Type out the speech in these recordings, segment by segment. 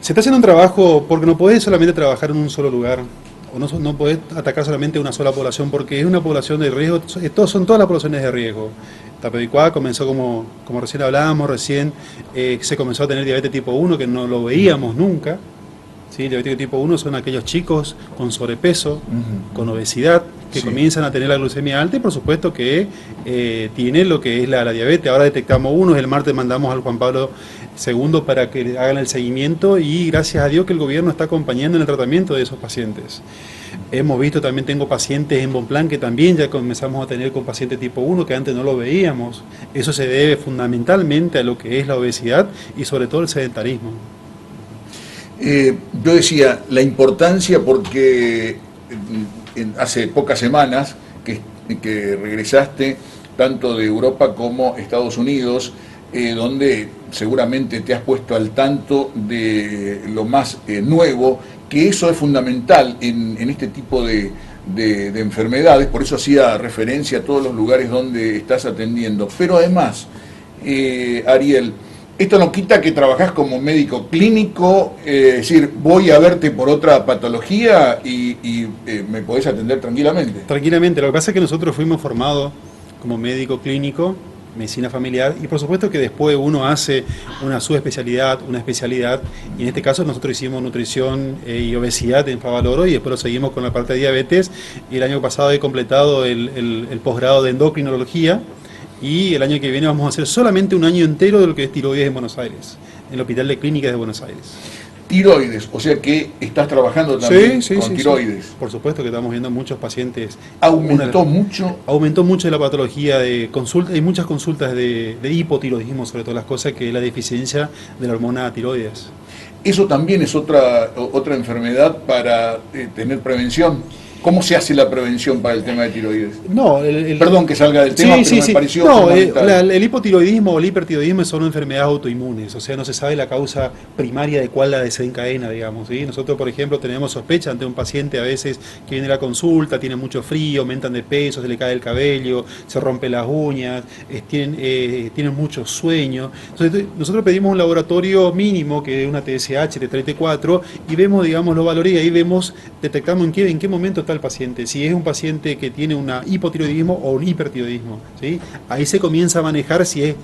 Se está haciendo un trabajo porque no podés solamente trabajar en un solo lugar, o no podés atacar solamente una sola población, porque es una población de riesgo, son todas las poblaciones de riesgo. Tapebicuá comenzó como recién hablábamos, se comenzó a tener diabetes tipo 1, que no lo veíamos nunca. ¿Sí? Diabético tipo 1 son aquellos chicos con sobrepeso, con obesidad, que Sí. comienzan a tener la glucemia alta y por supuesto que tienen lo que es la diabetes. Ahora detectamos uno, el martes mandamos al Juan Pablo II para que hagan el seguimiento y gracias a Dios que el gobierno está acompañando en el tratamiento de esos pacientes. Hemos visto, también tengo pacientes en Bonplan que también ya comenzamos a tener con pacientes tipo 1 que antes no lo veíamos. Eso se debe fundamentalmente a lo que es la obesidad y sobre todo el sedentarismo. Yo decía la importancia porque hace pocas semanas que regresaste tanto de Europa como Estados Unidos, donde seguramente te has puesto al tanto de lo más nuevo, que eso es fundamental en este tipo de enfermedades, por eso hacía referencia a todos los lugares donde estás atendiendo. Pero además, Ariel, esto no quita que trabajás como médico clínico, es decir, voy a verte por otra patología y me podés atender tranquilamente. Tranquilamente, lo que pasa es que nosotros fuimos formados como médico clínico, medicina familiar, y por supuesto que después uno hace una subespecialidad, una especialidad, y en este caso nosotros hicimos nutrición y obesidad en Favaloro, y después lo seguimos con la parte de diabetes, y el año pasado he completado el posgrado de endocrinología, y el año que viene vamos a hacer solamente un año entero de lo que es tiroides en Buenos Aires, en el Hospital de Clínicas de Buenos Aires. Tiroides, o sea que estás trabajando también con tiroides. Sí. Por supuesto que estamos viendo muchos pacientes. ¿Aumentó mucho? Aumentó mucho la patología de consulta, hay muchas consultas de hipotiroidismo, sobre todas las cosas, que es la deficiencia de la hormona tiroides. Eso también es otra enfermedad para tener prevención. ¿Cómo se hace la prevención para el tema de tiroides? No, Perdón que salga del tema, pero me pareció fundamental. El hipotiroidismo o el hipertiroidismo son enfermedades autoinmunes, o sea, no se sabe la causa primaria de cuál la desencadena, digamos. ¿Sí? Nosotros, por ejemplo, tenemos sospecha ante un paciente a veces que viene a la consulta, tiene mucho frío, aumentan de peso, se le cae el cabello, se rompen las uñas, tienen mucho sueño. Entonces, nosotros pedimos un laboratorio mínimo, que es una TSH, T34, y vemos, digamos, los valores y ahí detectamos en qué momento está el paciente, si es un paciente que tiene un hipotiroidismo o un hipertiroidismo, ¿sí? Ahí se comienza a manejar si es,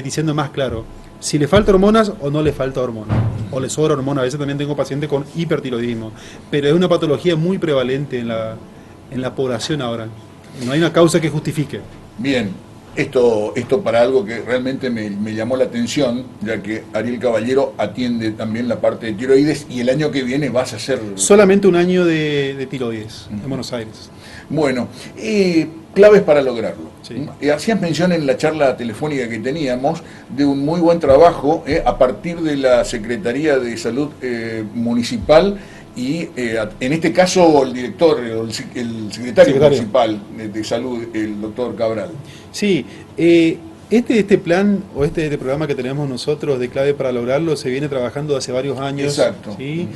diciendo más claro, si le falta hormonas o no le falta hormona, o le sobra hormona. A veces también tengo pacientes con hipertiroidismo, pero es una patología muy prevalente en la población ahora. No hay una causa que justifique. Bien, esto para algo que realmente me llamó la atención, ya que Ariel Caballero atiende también la parte de tiroides y el año que viene vas a hacer... Solamente un año de tiroides en Buenos Aires. Bueno, claves para lograrlo. Sí. Hacías mención en la charla telefónica que teníamos de un muy buen trabajo a partir de la Secretaría de Salud Municipal y en este caso el director, el secretario municipal de salud, el doctor Cabral. Sí, este plan o este programa que tenemos nosotros de clave para lograrlo se viene trabajando hace varios años. Exacto. ¿Sí?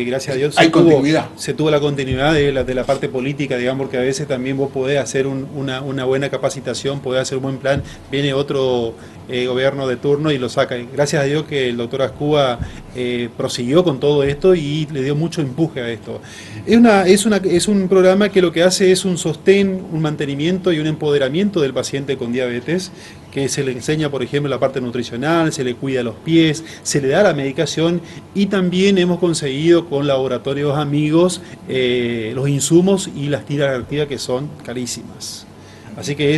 Gracias a Dios Hay continuidad. Se tuvo la continuidad de la parte política, digamos, porque a veces también vos podés hacer una buena capacitación, podés hacer un buen plan, viene otro gobierno de turno y lo saca. Gracias a Dios que el doctor Ascúa prosiguió con todo esto y le dio mucho empuje a esto. Es un programa que lo que hace es un sostén, un mantenimiento y un empoderamiento del paciente con diabetes, que se le enseña, por ejemplo, la parte nutricional, se le cuida los pies, se le da la medicación y también hemos conseguido con laboratorios amigos los insumos y las tiras reactivas que son carísimas. Así que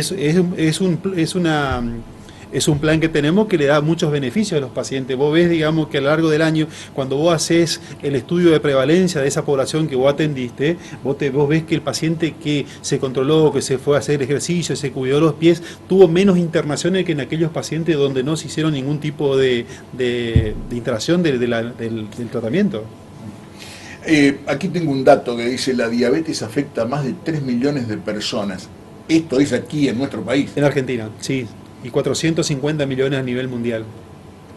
es un plan que tenemos que le da muchos beneficios a los pacientes. Vos ves, digamos, que a lo largo del año, cuando vos haces el estudio de prevalencia de esa población que vos atendiste, vos ves que el paciente que se controló, que se fue a hacer ejercicio, se cuidó los pies, tuvo menos internaciones que en aquellos pacientes donde no se hicieron ningún tipo de interacción del tratamiento. Aquí tengo un dato que dice: la diabetes afecta a más de 3 millones de personas. Esto es aquí en nuestro país. En Argentina, sí. Y 450 millones a nivel mundial.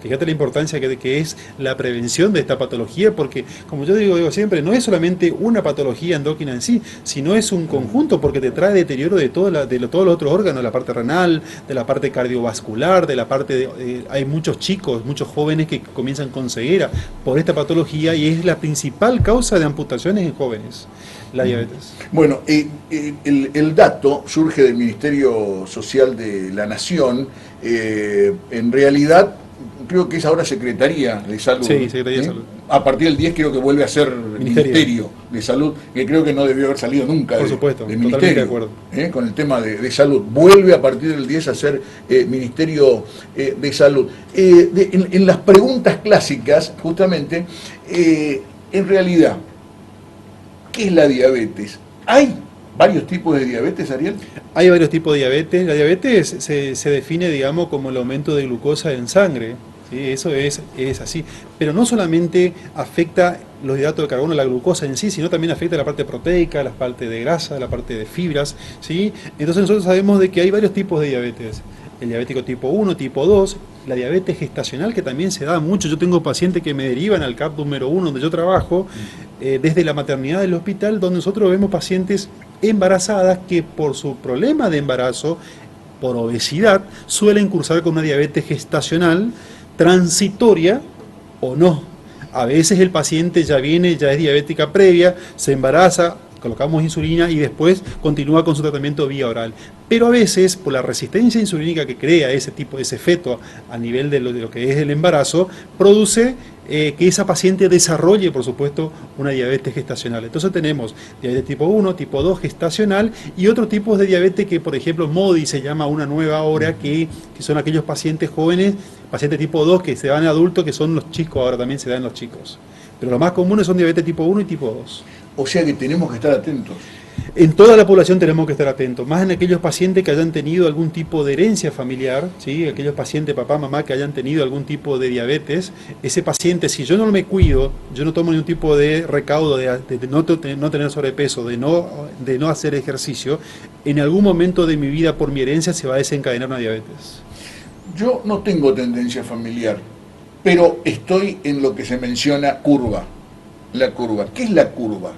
Fíjate la importancia que es la prevención de esta patología, porque como yo digo siempre, no es solamente una patología endocrina en sí, sino es un conjunto, porque te trae deterioro de, todos los otros órganos, de la parte renal, de la parte cardiovascular, de la parte hay muchos chicos, muchos jóvenes que comienzan con ceguera por esta patología y es la principal causa de amputaciones en jóvenes, la diabetes. Bueno, el dato surge del Ministerio Social de la Nación, en realidad creo que es ahora Secretaría de Salud. Sí, Secretaría de Salud. A partir del 10 creo que vuelve a ser Ministerio de Salud, que creo que no debió haber salido nunca Por supuesto, del Ministerio. De acuerdo. Con el tema de salud. Vuelve a partir del 10 a ser Ministerio de Salud. En las preguntas clásicas, justamente, en realidad, ¿qué es la diabetes? ¿Hay varios tipos de diabetes, Ariel? Hay varios tipos de diabetes. La diabetes se define, digamos, como el aumento de glucosa en sangre. ¿Sí? Eso es así. Pero no solamente afecta los hidratos de carbono, la glucosa en sí, sino también afecta la parte proteica, la parte de grasa, la parte de fibras. ¿Sí? Entonces nosotros sabemos de que hay varios tipos de diabetes. El diabético tipo 1, tipo 2, la diabetes gestacional que también se da mucho. Yo tengo pacientes que me derivan al CAP número 1 donde yo trabajo, desde la maternidad del hospital, donde nosotros vemos pacientes embarazadas que por su problema de embarazo, por obesidad, suelen cursar con una diabetes gestacional transitoria o no. A veces el paciente ya es diabética previa, se embaraza, colocamos insulina y después continúa con su tratamiento vía oral. Pero a veces, por la resistencia insulínica que crea ese feto a nivel de lo que es el embarazo, produce que esa paciente desarrolle, por supuesto, una diabetes gestacional. Entonces tenemos diabetes tipo 1, tipo 2 gestacional y otros tipos de diabetes que, por ejemplo, MODY se llama una nueva hora, que son aquellos pacientes jóvenes, pacientes tipo 2 que se dan adultos, que son los chicos, ahora también se dan los chicos. Pero los más comunes son diabetes tipo 1 y tipo 2. O sea que tenemos que estar atentos. En toda la población tenemos que estar atentos, más en aquellos pacientes que hayan tenido algún tipo de herencia familiar, ¿sí? Aquellos pacientes, papá, mamá, que hayan tenido algún tipo de diabetes. Ese paciente, si yo no me cuido, yo no tomo ningún tipo de recaudo de no tener sobrepeso, de no hacer ejercicio, en algún momento de mi vida por mi herencia se va a desencadenar una diabetes. Yo no tengo tendencia familiar, pero estoy en lo que se menciona curva. La curva. ¿Qué es la curva?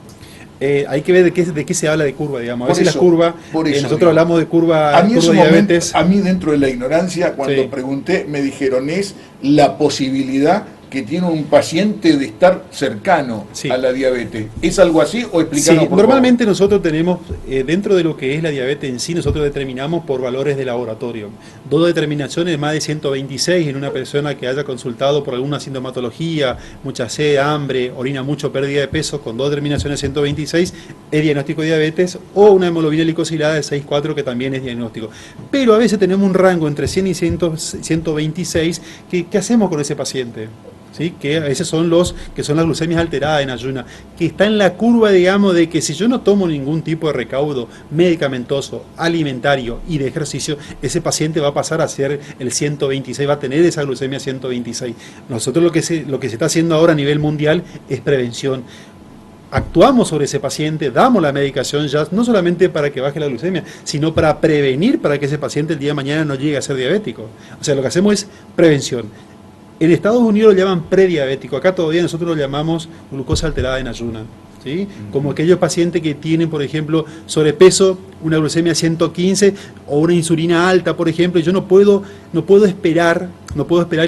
Hay que ver de qué se habla de curva, digamos. A veces eso, la curva, nosotros hablamos de curva, a mí curva de diabetes. A mí dentro de la ignorancia, cuando pregunté, me dijeron es la posibilidad que tiene un paciente de estar cercano a la diabetes. ¿Es algo así o explicarnos por normalmente favor? Nosotros tenemos, dentro de lo que es la diabetes en sí, nosotros determinamos por valores de laboratorio. 2 determinaciones, más de 126 en una persona que haya consultado por alguna sintomatología, mucha sed, hambre, orina mucho, pérdida de peso, con 2 determinaciones 126, es diagnóstico de diabetes, o una hemoglobina glicosilada de 6,4 que también es diagnóstico. Pero a veces tenemos un rango entre 100 y 126, ¿qué hacemos con ese paciente? ¿Sí? Que a veces son las glucemias alteradas en ayuna, que está en la curva, digamos, de que si yo no tomo ningún tipo de recaudo medicamentoso, alimentario y de ejercicio, ese paciente va a pasar a ser el 126, va a tener esa glucemia 126. Nosotros lo que se está haciendo ahora a nivel mundial es prevención. Actuamos sobre ese paciente, damos la medicación ya, no solamente para que baje la glucemia, sino para prevenir, para que ese paciente el día de mañana no llegue a ser diabético. O sea, lo que hacemos es prevención. En Estados Unidos lo llaman prediabético, acá todavía nosotros lo llamamos glucosa alterada en ayuna, ¿sí? Como aquellos pacientes que tienen, por ejemplo, sobrepeso, una glucemia 115 o una insulina alta, por ejemplo, y yo no puedo esperar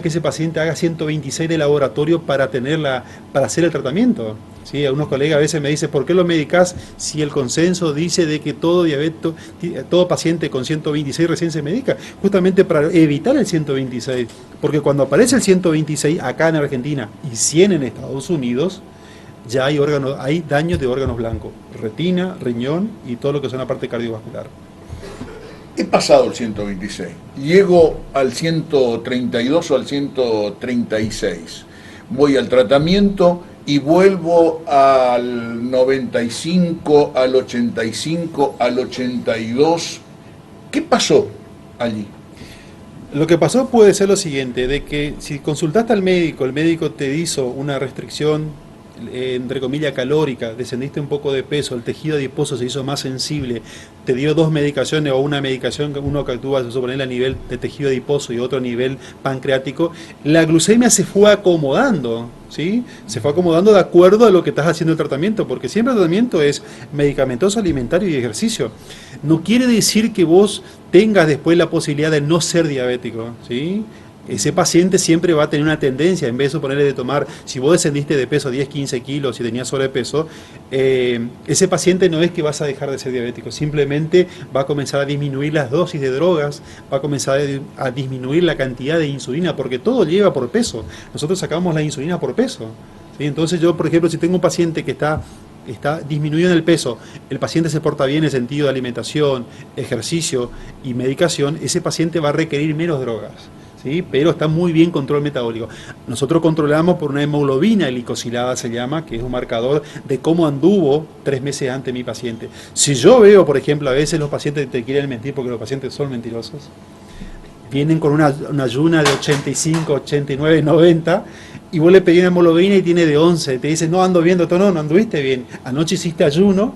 que ese paciente haga 126 de laboratorio para hacer el tratamiento. ¿Sí? Algunos colegas a veces me dicen, ¿por qué lo medicás si el consenso dice de que todo paciente con 126 recién se medica? Justamente para evitar el 126, porque cuando aparece el 126 acá en Argentina y 100 en Estados Unidos, ya hay daños de órganos blancos, retina, riñón y todo lo que son la parte cardiovascular. He pasado el 126, llego al 132 o al 136, voy al tratamiento y vuelvo al 95, al 85, al 82. ¿Qué pasó allí? Lo que pasó puede ser lo siguiente, de que si consultaste al médico, el médico te hizo una restricción entre comillas, calórica, descendiste un poco de peso, el tejido adiposo se hizo más sensible, te dio dos medicaciones o una medicación, uno que actúa, se supone, a nivel de tejido adiposo y otro a nivel pancreático, la glucemia se fue acomodando, ¿sí? Se fue acomodando de acuerdo a lo que estás haciendo el tratamiento, porque siempre el tratamiento es medicamentoso, alimentario y ejercicio. No quiere decir que vos tengas después la posibilidad de no ser diabético, ¿sí? Ese paciente siempre va a tener una tendencia, en vez de suponerle de tomar, si vos descendiste de peso 10, 15 kilos, si tenías sobrepeso, ese paciente no es que vas a dejar de ser diabético, simplemente va a comenzar a disminuir las dosis de drogas, va a comenzar a disminuir la cantidad de insulina, porque todo lleva por peso. Nosotros sacamos la insulina por peso, ¿sí? Entonces yo, por ejemplo, si tengo un paciente que está disminuido en el peso, el paciente se porta bien en el sentido de alimentación, ejercicio y medicación, ese paciente va a requerir menos drogas, ¿sí? Pero está muy bien control metabólico. Nosotros controlamos por una hemoglobina glicosilada, se llama, que es un marcador de cómo anduvo 3 meses antes mi paciente. Si yo veo, por ejemplo, a veces los pacientes te quieren mentir porque los pacientes son mentirosos, vienen con una ayuna de 85, 89, 90, y vos le pedís una hemoglobina y tiene de 11, te dice, no ando bien, doctor, no anduviste bien, anoche hiciste ayuno,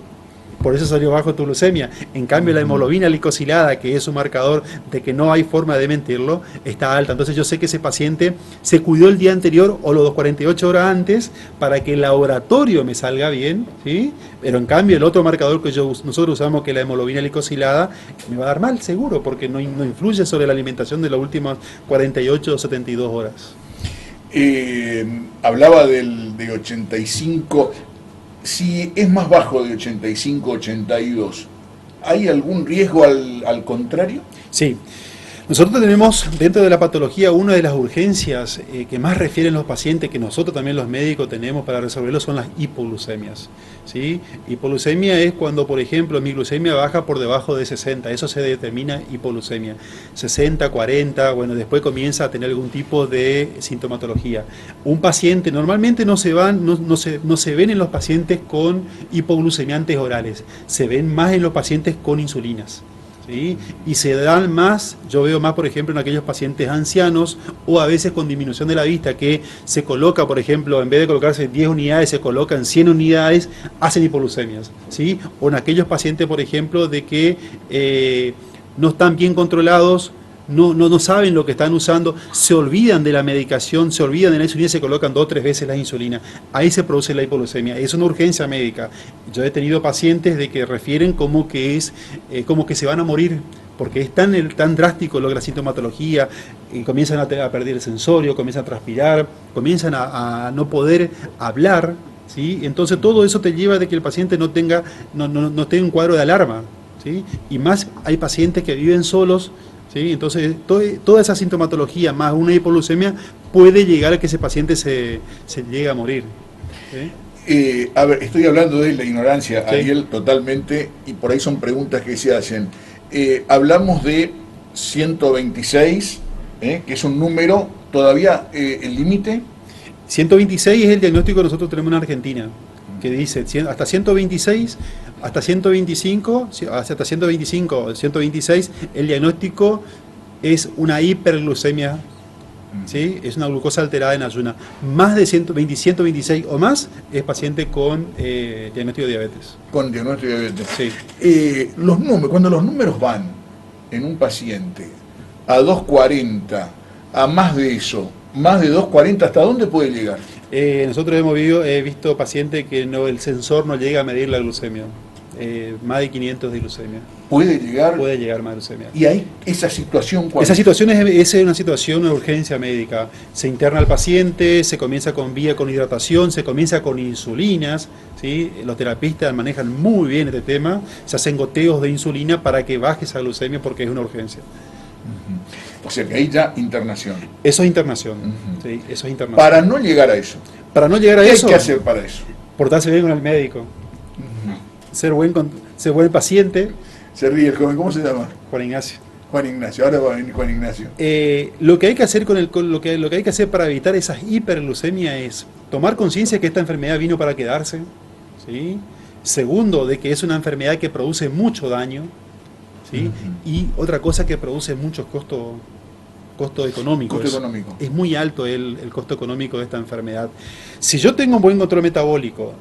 por eso salió bajo tu glucemia. En cambio, la hemoglobina glicosilada, que es un marcador de que no hay forma de mentirlo, está alta. Entonces yo sé que ese paciente se cuidó el día anterior o los 48 horas antes para que el laboratorio me salga bien, ¿sí? Pero en cambio el otro marcador que nosotros usamos, que es la hemoglobina glicosilada, me va a dar mal seguro, porque no influye sobre la alimentación de las últimas 48 o 72 horas. Hablaba de 85. Si es más bajo de 85, 82, ¿hay algún riesgo al contrario? Sí. Nosotros tenemos dentro de la patología una de las urgencias que más refieren los pacientes, que nosotros también los médicos tenemos para resolverlo, son las hipoglucemias, ¿sí? Hipoglucemia es cuando, por ejemplo, mi glucemia baja por debajo de 60, eso se determina hipoglucemia. 60, 40, bueno, después comienza a tener algún tipo de sintomatología. Un paciente, normalmente no se ven en los pacientes con hipoglucemiantes orales, se ven más en los pacientes con insulinas. ¿Sí? Y se dan más, yo veo más, por ejemplo, en aquellos pacientes ancianos o a veces con disminución de la vista, que se coloca, por ejemplo, en vez de colocarse 10 unidades, se colocan 100 unidades, hacen hipoglucemias, ¿sí? O en aquellos pacientes, por ejemplo, de que no están bien controlados, no saben lo que están usando, se olvidan de la medicación, se olvidan de la insulina y se colocan 2 o 3 veces la insulina. Ahí se produce la hipoglucemia. Es una urgencia médica. Yo he tenido pacientes de que refieren como que se van a morir, porque es tan drástico lo de la sintomatología, y comienzan a perder el sensorio, comienzan a transpirar, comienzan a no poder hablar, ¿sí? Entonces todo eso te lleva de que el paciente no tenga un cuadro de alarma, ¿sí? Y más hay pacientes que viven solos, ¿sí? Entonces, toda esa sintomatología más una hipoglucemia puede llegar a que ese paciente se llegue a morir, ¿sí? A ver, estoy hablando de la ignorancia, sí. Ariel, totalmente, y por ahí son preguntas que se hacen. Hablamos de 126, que es un número, todavía el límite. 126 es el diagnóstico que nosotros tenemos en Argentina, que dice hasta 126, hasta 125, hasta 125, 126, el diagnóstico es una hiperglucemia, ¿sí? Es una glucosa alterada en ayuna. Más de 126 o más es paciente con diagnóstico de diabetes. Con diagnóstico de diabetes. Sí. Los números, cuando los números van en un paciente a 240, a más de eso, más de 240, ¿hasta dónde puede llegar? Nosotros hemos visto pacientes que el sensor no llega a medir la glucemia. Más de 500 de glucemia. ¿Puede llegar? Puede llegar más glucemia. ¿Y ahí esa situación cuál? Esa situación es una situación, una urgencia médica. Se interna al paciente, se comienza con hidratación, se comienza con insulinas, ¿sí? Los terapistas manejan muy bien este tema, se hacen goteos de insulina para que baje esa glucemia porque es una urgencia. O sea que ahí ya internación. Eso es internación. Sí, eso es internación. Para no llegar a eso. Para no llegar a eso. ¿Qué hay que hacer para eso? Portarse bien con el médico. Ser buen paciente. Se ríe el joven, ¿cómo se llama? Juan Ignacio. Juan Ignacio, ahora va a venir Juan Ignacio. Lo que hay que hacer lo que hay que hacer para evitar esas hiperglucemias es tomar conciencia que esta enfermedad vino para quedarse, ¿sí? Segundo, de que es una enfermedad que produce mucho daño, ¿sí? Y otra cosa que produce muchos costos costo económico. Costo económico. Es muy alto el costo económico de esta enfermedad. Si yo tengo un buen control metabólico,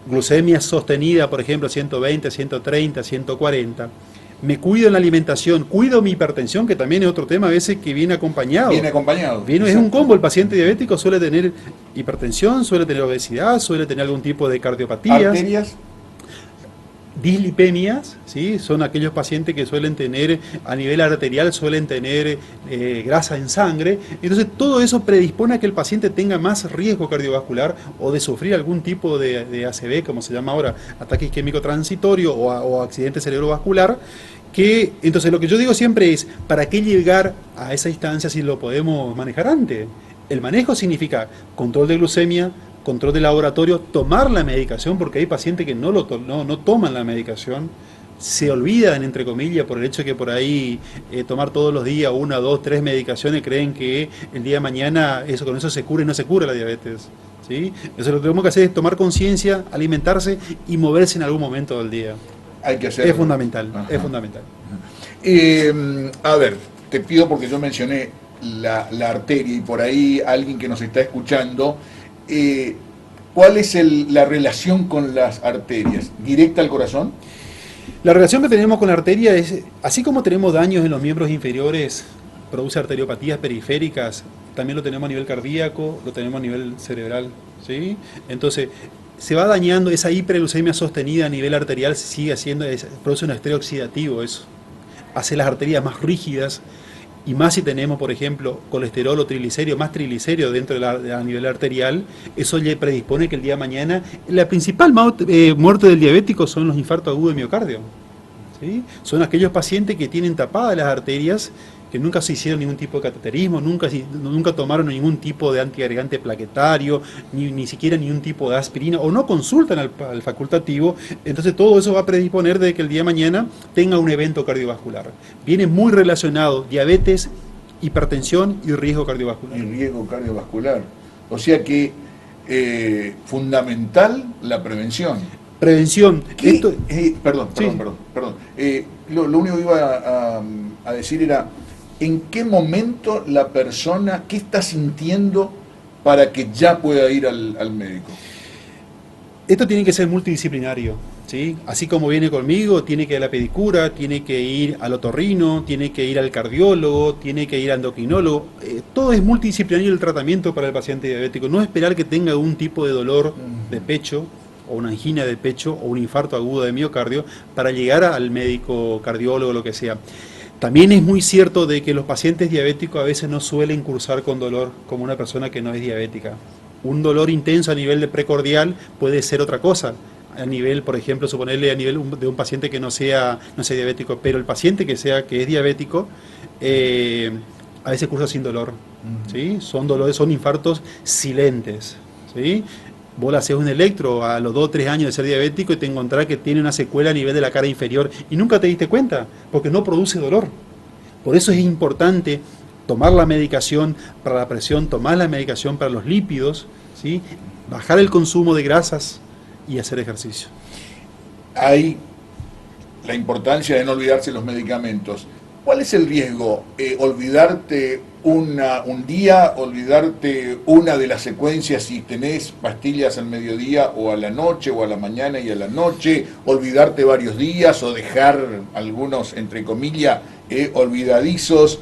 glucemia sostenida, por ejemplo, 120, 130, 140, me cuido en la alimentación, cuido mi hipertensión, que también es otro tema a veces que viene acompañado. Viene acompañado. Es un combo, el paciente diabético suele tener hipertensión, suele tener obesidad, suele tener algún tipo de cardiopatías. Arterias. Dislipemias, ¿sí? Son aquellos pacientes que suelen tener, a nivel arterial, suelen tener grasa en sangre. Entonces, todo eso predispone a que el paciente tenga más riesgo cardiovascular o de sufrir algún tipo de ACV, como se llama ahora, ataque isquémico transitorio o accidente cerebrovascular. Entonces, lo que yo digo siempre es, ¿para qué llegar a esa instancia si lo podemos manejar antes? El manejo significa control de glucemia, control de laboratorio, tomar la medicación, porque hay pacientes que no toman la medicación, se olvidan, entre comillas, por el hecho de que por ahí tomar todos los días 1, 2, 3 medicaciones, creen que el día de mañana con eso se cura y no se cura la diabetes. ¿Sí? Eso lo que tenemos que hacer es tomar conciencia, alimentarse y moverse en algún momento del día. Hay que hacerlo. Es fundamental, Ajá. es fundamental. A ver, te pido porque yo mencioné la arteria y por ahí alguien que nos está escuchando, ¿cuál es la relación con las arterias? ¿Directa al corazón? La relación que tenemos con la arteria es, así como tenemos daños en los miembros inferiores, produce arteriopatías periféricas, también lo tenemos a nivel cardíaco, lo tenemos a nivel cerebral, ¿sí? Entonces, se va dañando, esa hiperglucemia sostenida a nivel arterial sigue haciendo, produce un estrés oxidativo, eso hace las arterias más rígidas. Y más si tenemos, por ejemplo, colesterol o triglicéridos, más triglicéridos dentro a nivel arterial, eso le predispone que el día de mañana, la principal muerte del diabético son los infartos agudos de miocardio. ¿Sí? Son aquellos pacientes que tienen tapadas las arterias, que nunca se hicieron ningún tipo de cateterismo, nunca tomaron ningún tipo de antiagregante plaquetario, ni siquiera ningún tipo de aspirina, o no consultan al facultativo. Entonces todo eso va a predisponer de que el día de mañana tenga un evento cardiovascular. Viene muy relacionado diabetes, hipertensión y riesgo cardiovascular. Y riesgo cardiovascular. O sea que fundamental la prevención. Prevención. Perdón. Lo único que iba a decir era, ¿en qué momento la persona, qué está sintiendo para que ya pueda ir al médico? Esto tiene que ser multidisciplinario, ¿sí? Así como viene conmigo, tiene que ir a la pedicura, tiene que ir al otorrino, tiene que ir al cardiólogo, tiene que ir al endocrinólogo. Todo es multidisciplinario el tratamiento para el paciente diabético. No esperar que tenga algún tipo de dolor de pecho, o una angina de pecho, o un infarto agudo de miocardio, para llegar al médico cardiólogo o lo que sea. También es muy cierto de que los pacientes diabéticos a veces no suelen cursar con dolor como una persona que no es diabética. Un dolor intenso a nivel de precordial puede ser otra cosa. A nivel, por ejemplo, suponerle a nivel de un paciente que no sea diabético, pero el paciente que es diabético, a veces cursa sin dolor. ¿Sí? Son infartos silentes. ¿Sí? Vos le haces un electro a los 2 o 3 años de ser diabético y te encontrás que tiene una secuela a nivel de la cara inferior y nunca te diste cuenta, porque no produce dolor. Por eso es importante tomar la medicación para la presión, tomar la medicación para los lípidos, ¿sí? Bajar el consumo de grasas y hacer ejercicio. Hay la importancia de no olvidarse los medicamentos. ¿Cuál es el riesgo? ¿Olvidarte un día, olvidarte una de las secuencias si tenés pastillas al mediodía o a la noche o a la mañana y a la noche, olvidarte varios días o dejar algunos, entre comillas, olvidadizos?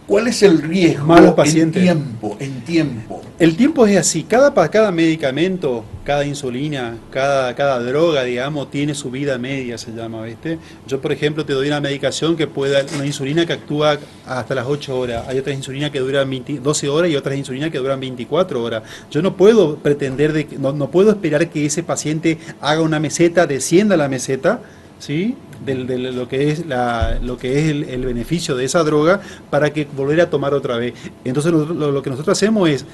¿Cuál es el riesgo Malos pacientes. En tiempo? El tiempo es así, cada medicamento, cada insulina, cada droga, digamos, tiene su vida media, se llama, ¿viste? Yo, por ejemplo, te doy una medicación una insulina que actúa hasta las 8 horas, hay otras insulinas que duran 12 horas y otras insulinas que duran 24 horas. Yo no puedo pretender, no puedo esperar que ese paciente haga una meseta, descienda la meseta, ¿sí? De lo que es el beneficio de esa droga para que volver a tomar otra vez. Entonces lo que nosotros hacemos es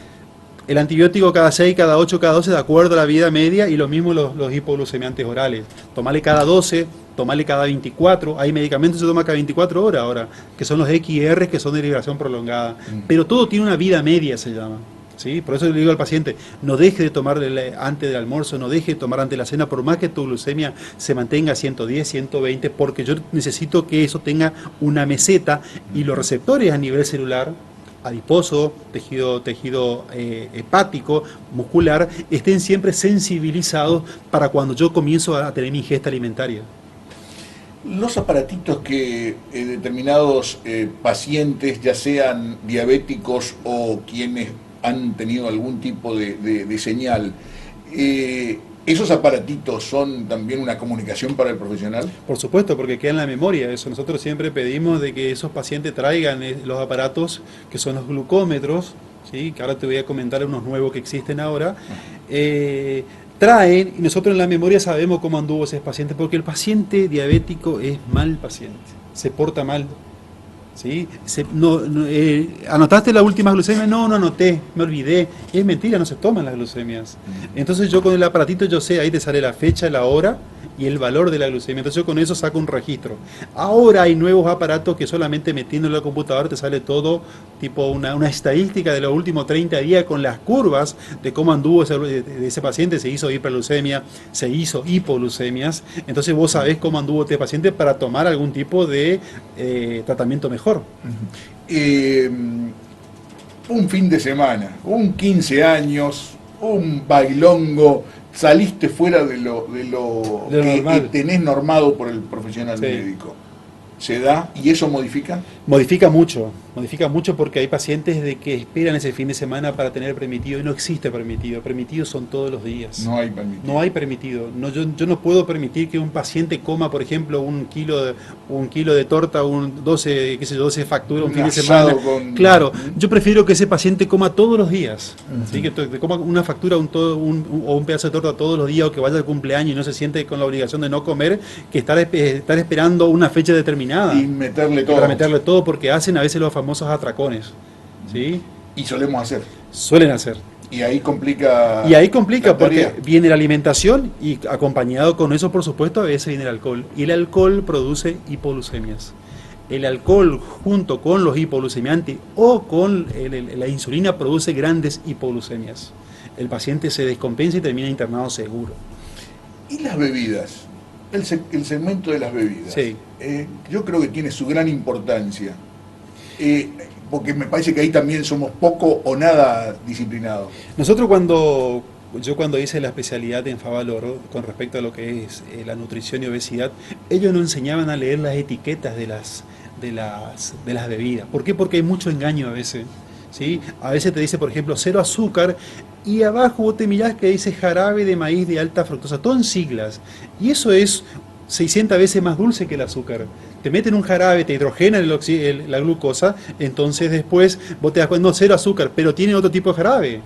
el antibiótico cada 6, cada 8, cada 12 de acuerdo a la vida media, y lo mismo los hipoglucemiantes orales. Tomarle cada 12, tomarle cada 24. Hay medicamentos que se toman cada 24 horas ahora, que son los XR, que son de liberación prolongada. Pero todo tiene una vida media, se llama. ¿sí? Por eso le digo al paciente, no deje de tomar antes del almuerzo, no deje de tomar antes de la cena, por más que tu glucemia se mantenga a 110, 120, porque yo necesito que eso tenga una meseta y los receptores a nivel celular, adiposo, tejido hepático, muscular, estén siempre sensibilizados para cuando yo comienzo a tener mi ingesta alimentaria. Los aparatitos que determinados pacientes, ya sean diabéticos o quienes han tenido algún tipo de señal, ¿esos aparatitos son también una comunicación para el profesional? Por supuesto, porque queda en la memoria eso. Nosotros siempre pedimos de que esos pacientes traigan los aparatos que son los glucómetros, ¿sí? Que ahora te voy a comentar unos nuevos que existen ahora. Traen, y nosotros en la memoria sabemos cómo anduvo ese paciente, porque el paciente diabético es mal paciente, se porta mal. ¿Sí? ¿Anotaste la última glucemia? No anoté, me olvidé. Es mentira, no se toman las glucemias. Entonces yo con el aparatito yo sé, ahí te sale la fecha, la hora y el valor de la glucemia. Entonces yo con eso saco un registro. Ahora hay nuevos aparatos que solamente metiendo en la computadora te sale todo, tipo una estadística de los últimos 30 días con las curvas de cómo anduvo ese paciente, se hizo hiperglucemia, se hizo hipoglucemias. Entonces vos sabés cómo anduvo este paciente para tomar algún tipo de tratamiento mejor. Un fin de semana, un 15 años, un bailongo, saliste fuera de lo que tenés normado por el profesional médico. ¿Se da y eso modifica? Modifica mucho porque hay pacientes de que esperan ese fin de semana para tener permitido y no existe permitido. Permitidos son todos los días. No hay permitido. No hay permitido. No, yo no puedo permitir que un paciente coma, por ejemplo, un kilo de torta, 12 facturas un fin de semana. Claro, yo prefiero que ese paciente coma todos los días. ¿Sí? Que coma una factura o un pedazo de torta todos los días, o que vaya al cumpleaños y no se siente con la obligación de no comer, que estar esperando una fecha determinada. Y meterle todo. Para meterle todo, porque hacen a veces los famosos atracones. ¿Sí? Y suelen hacer. Y ahí complica porque viene la alimentación y acompañado con eso, por supuesto, a veces viene el alcohol. Y el alcohol produce hipoglucemias. El alcohol junto con los hipoglucemiantes o con la insulina produce grandes hipoglucemias. El paciente se descompensa y termina internado seguro. ¿Y las bebidas? El segmento de las bebidas. Sí. Yo creo que tiene su gran importancia. Porque me parece que ahí también somos poco o nada disciplinados. Nosotros cuando hice la especialidad en Favaloro con respecto a lo que es la nutrición y obesidad, ellos nos enseñaban a leer las etiquetas de las bebidas. ¿Por qué? Porque hay mucho engaño a veces. ¿Sí? A veces te dice, por ejemplo, 0 azúcar, y abajo vos te mirás que dice jarabe de maíz de alta fructosa, todo en siglas. Y eso es 600 veces más dulce que el azúcar. Te meten un jarabe, te hidrogenan la glucosa, entonces después vos te das cuenta, no, 0 azúcar, pero tiene otro tipo de jarabe.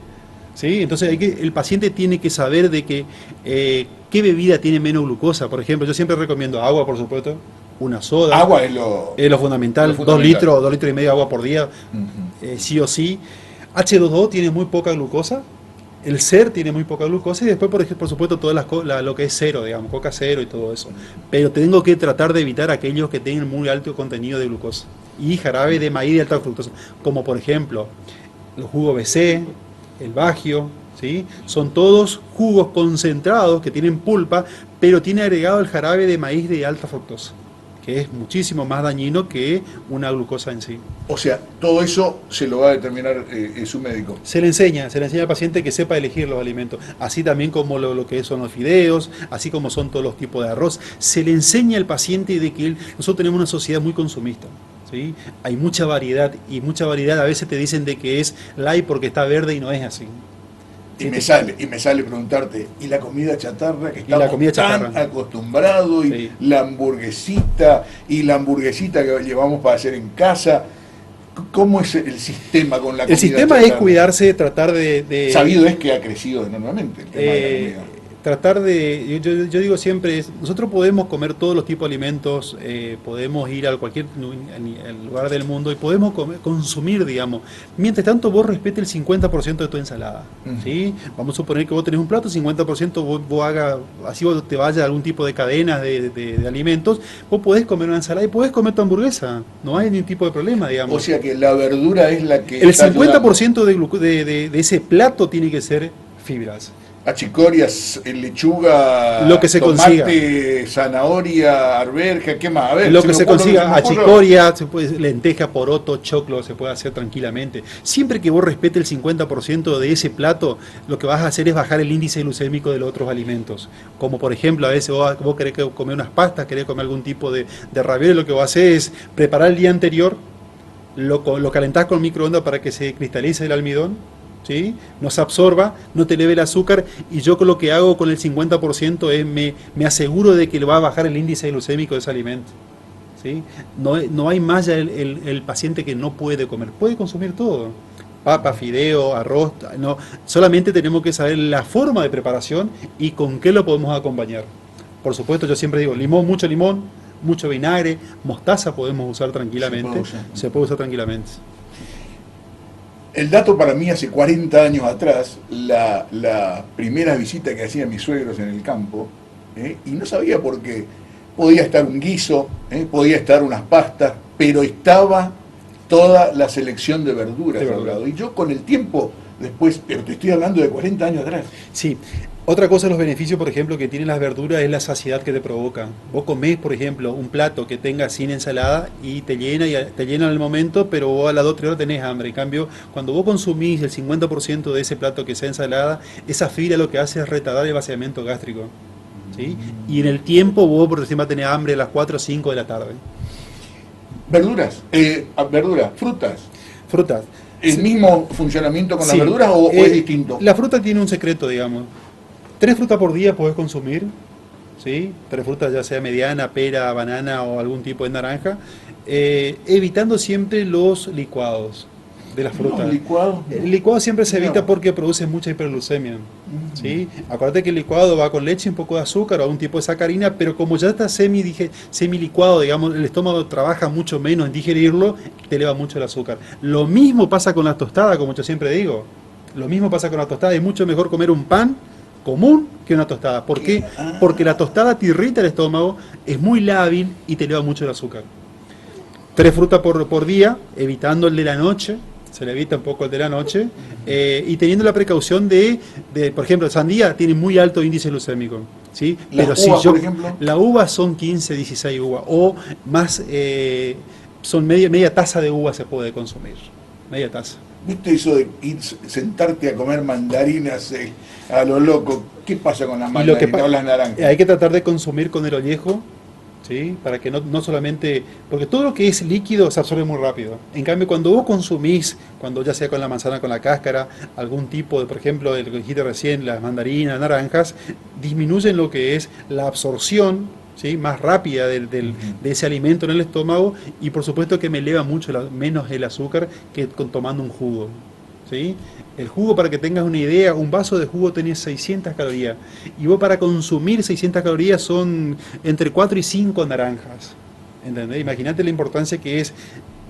¿Sí? Entonces el paciente tiene que saber de que qué bebida tiene menos glucosa. Por ejemplo, yo siempre recomiendo agua, por supuesto, una soda. Agua es lo fundamental, 2 litros y medio de agua por día, sí o sí. H2O tiene muy poca glucosa. El SER tiene muy poca glucosa y después, por supuesto, todo lo que es cero, digamos, coca cero y todo eso. Pero tengo que tratar de evitar aquellos que tengan muy alto contenido de glucosa y jarabe de maíz de alta fructosa, como por ejemplo los jugos BC, el Bagio, ¿sí? Son todos jugos concentrados que tienen pulpa, pero tiene agregado el jarabe de maíz de alta fructosa, que es muchísimo más dañino que una glucosa en sí. O sea, todo eso se lo va a determinar su médico. Se le enseña al paciente que sepa elegir los alimentos, así también como lo que son los fideos, así como son todos los tipos de arroz. Se le enseña al paciente de que nosotros tenemos una sociedad muy consumista. ¿Sí? Hay mucha variedad, y mucha variedad a veces te dicen de que es light porque está verde y no es así. Y me sale preguntarte, ¿y la comida chatarra que estamos tan acostumbrados? Y la hamburguesita que llevamos para hacer en casa. ¿Cómo es el sistema con la comida? El sistema chatarra es cuidarse, tratar de... Sabido es que ha crecido enormemente el tema de la comida. tratar de, yo digo siempre, nosotros podemos comer todos los tipos de alimentos, podemos ir a cualquier lugar del mundo y podemos consumir, digamos. Mientras tanto vos respete el 50% de tu ensalada, ¿sí? Vamos a suponer que vos tenés un plato, 50% vos hagas, así vos te vayas a algún tipo de cadenas de alimentos, vos podés comer una ensalada y podés comer tu hamburguesa, no hay ningún tipo de problema, digamos. O sea que la verdura es la que El está 50% de ese plato tiene que ser fibras. Achicorias, lechuga, Lo que se tomate, consiga. zanahoria, arveja, ¿qué más? A ver, Lo que se consiga, ocurre. achicoria, lenteja, poroto, choclo, se puede hacer tranquilamente. Siempre que vos respete el 50% de ese plato, lo que vas a hacer es bajar el índice glucémico de los otros alimentos. Como por ejemplo, a veces vos querés comer unas pastas, querés comer algún tipo de ravioli, lo que vos haces es preparar el día anterior, lo calentás con microondas para que se cristalice el almidón, ¿sí? No se absorba, no te eleve el azúcar, y yo lo que hago con el 50% es me aseguro de que le va a bajar el índice glucémico de ese alimento, ¿sí? No hay más ya el paciente que no puede comer, puede consumir todo, papa, fideo, arroz, no, solamente tenemos que saber la forma de preparación y con qué lo podemos acompañar. Por supuesto, yo siempre digo, limón, mucho vinagre, mostaza podemos usar tranquilamente, se puede usar tranquilamente. El dato para mí, hace 40 años atrás, la primera visita que hacían mis suegros en el campo, y no sabía por qué, podía estar un guiso, podía estar unas pastas, pero estaba toda la selección de verduras al lado. Y yo con el tiempo, después, pero te estoy hablando de 40 años atrás. Sí. Otra cosa, los beneficios, por ejemplo, que tienen las verduras es la saciedad que te provoca. Vos comés, por ejemplo, un plato que tenga sin ensalada y te llena en el momento, pero vos a las 2 o 3 horas tenés hambre. En cambio, cuando vos consumís el 50% de ese plato que sea ensalada, esa fibra lo que hace es retardar el vaciamiento gástrico, ¿sí? Y en el tiempo vos, por ejemplo, tenés hambre a las 4 o 5 de la tarde. Verduras, frutas. Frutas. ¿El mismo funcionamiento con las verduras o es distinto? La fruta tiene un secreto, digamos. 3 frutas por día podés consumir, ¿sí? 3 frutas, ya sea mediana, pera, banana o algún tipo de naranja, evitando siempre los licuados de las frutas. El licuado siempre se evita porque produce mucha hiperglucemia, ¿sí? Acuérdate que el licuado va con leche, un poco de azúcar o algún tipo de sacarina, pero como ya está semi licuado, digamos, el estómago trabaja mucho menos en digerirlo, te eleva mucho el azúcar. Lo mismo pasa con la tostada, como yo siempre digo. Lo mismo pasa con la tostada. Es mucho mejor comer un pan común que una tostada. ¿Por qué? Porque la tostada te irrita el estómago, es muy lábil y te eleva mucho el azúcar. 3 frutas por día, evitando el de la noche, se le evita un poco el de la noche, y teniendo la precaución de, por ejemplo, sandía tiene muy alto índice glucémico, ¿sí? Pero por ejemplo, la uva son 15, 16 uvas, o más, son media taza de uva se puede consumir, media taza. ¿Viste eso de sentarte a comer mandarinas a lo loco? ¿Qué pasa con las mandarinas o las naranjas? Hay que tratar de consumir con el ollejo, ¿sí? Para que no solamente... Porque todo lo que es líquido se absorbe muy rápido. En cambio, cuando vos consumís, cuando ya sea con la manzana, con la cáscara, algún tipo de, por ejemplo, el que dijiste recién, las mandarinas, naranjas, disminuyen lo que es la absorción, ¿sí? Más rápida de ese alimento en el estómago, y por supuesto que me eleva mucho menos el azúcar que tomando un jugo, ¿sí? El jugo, para que tengas una idea, un vaso de jugo tiene 600 calorías, y vos para consumir 600 calorías son entre 4 y 5 naranjas, ¿entendés? Imagínate la importancia que es,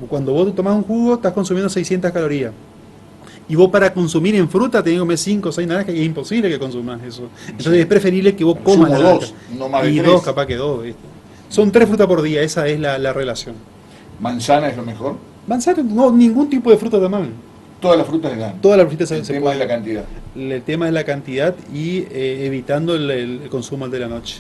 cuando vos tomás un jugo estás consumiendo 600 calorías. Y vos para consumir en fruta tenés que comer 5 o 6 naranjas y es imposible que consumas eso. Entonces es preferible que vos comas la naranja. No más de y 3. 2, capaz que 2. ¿Viste? Son 3 frutas por día, esa es la relación. ¿Manzana es lo mejor? Manzana, no, ningún tipo de fruta está mal. Todas las frutas están. Todas las frutas se pueden. El tema es la cantidad. El tema es la cantidad y evitando el consumo de la noche.